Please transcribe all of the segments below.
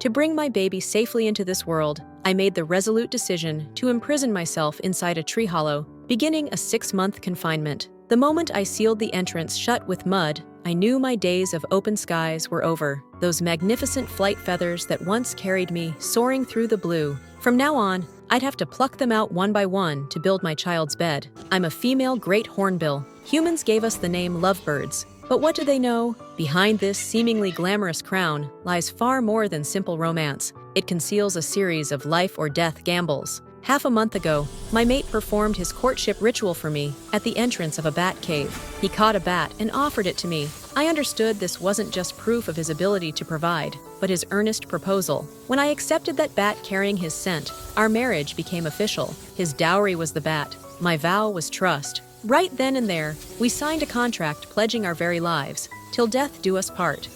To bring my baby safely into this world, I made the resolute decision to imprison myself inside a tree hollow, beginning a 6-month confinement. The moment I sealed the entrance shut with mud, I knew my days of open skies were over. Those magnificent flight feathers that once carried me soaring through the blue. From now on, I'd have to pluck them out one by one to build my child's bed. I'm a female great hornbill. Humans gave us the name lovebirds. But what do they know? Behind this seemingly glamorous crown lies far more than simple romance. It conceals a series of life or death gambles. Half a month ago, my mate performed his courtship ritual for me at the entrance of a bat cave. He caught a bat and offered it to me. I understood this wasn't just proof of his ability to provide, but his earnest proposal. When I accepted that bat carrying his scent, our marriage became official. His dowry was the bat. My vow was trust. Right then and there, we signed a contract pledging our very lives, till death do us part.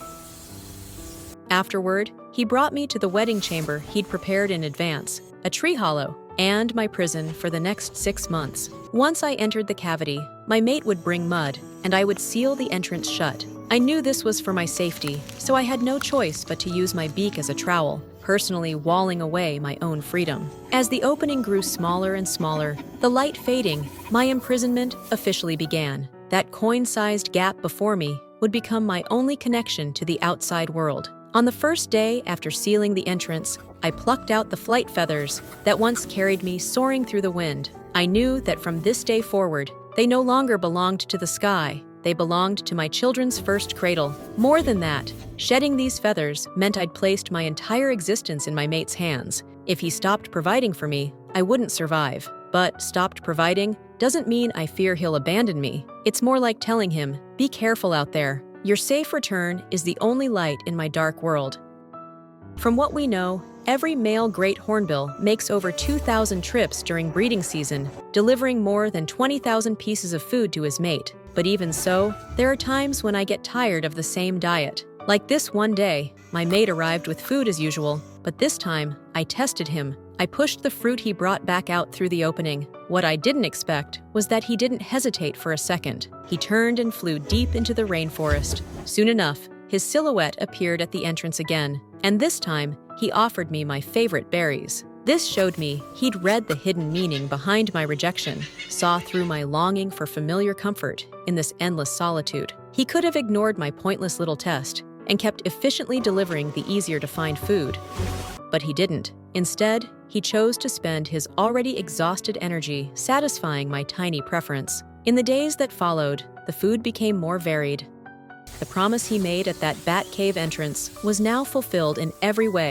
Afterward, he brought me to the wedding chamber he'd prepared in advance, a tree hollow, and my prison for the next 6 months. Once I entered the cavity, my mate would bring mud, and I would seal the entrance shut. I knew this was for my safety, so I had no choice but to use my beak as a trowel, personally walling away my own freedom. As the opening grew smaller and smaller, the light fading, my imprisonment officially began. That coin-sized gap before me would become my only connection to the outside world. On the first day after sealing the entrance, I plucked out the flight feathers that once carried me soaring through the wind. I knew that from this day forward, they no longer belonged to the sky. They belonged to my children's first cradle. More than that, shedding these feathers meant I'd placed my entire existence in my mate's hands. If he stopped providing for me, I wouldn't survive. But stopped providing doesn't mean I fear he'll abandon me. It's more like telling him, be careful out there. Your safe return is the only light in my dark world. From what we know, every male great hornbill makes over 2,000 trips during breeding season, delivering more than 20,000 pieces of food to his mate. But even so, there are times when I get tired of the same diet. Like this one day, my mate arrived with food as usual, but this time, I tested him. I pushed the fruit he brought back out through the opening. What I didn't expect was that he didn't hesitate for a second. He turned and flew deep into the rainforest. Soon enough, his silhouette appeared at the entrance again, and this time, he offered me my favorite berries. This showed me he'd read the hidden meaning behind my rejection, saw through my longing for familiar comfort in this endless solitude. He could have ignored my pointless little test and kept efficiently delivering the easier-to-find food. But he didn't. Instead, he chose to spend his already exhausted energy satisfying my tiny preference. In the days that followed, the food became more varied. The promise he made at that bat cave entrance was now fulfilled in every way.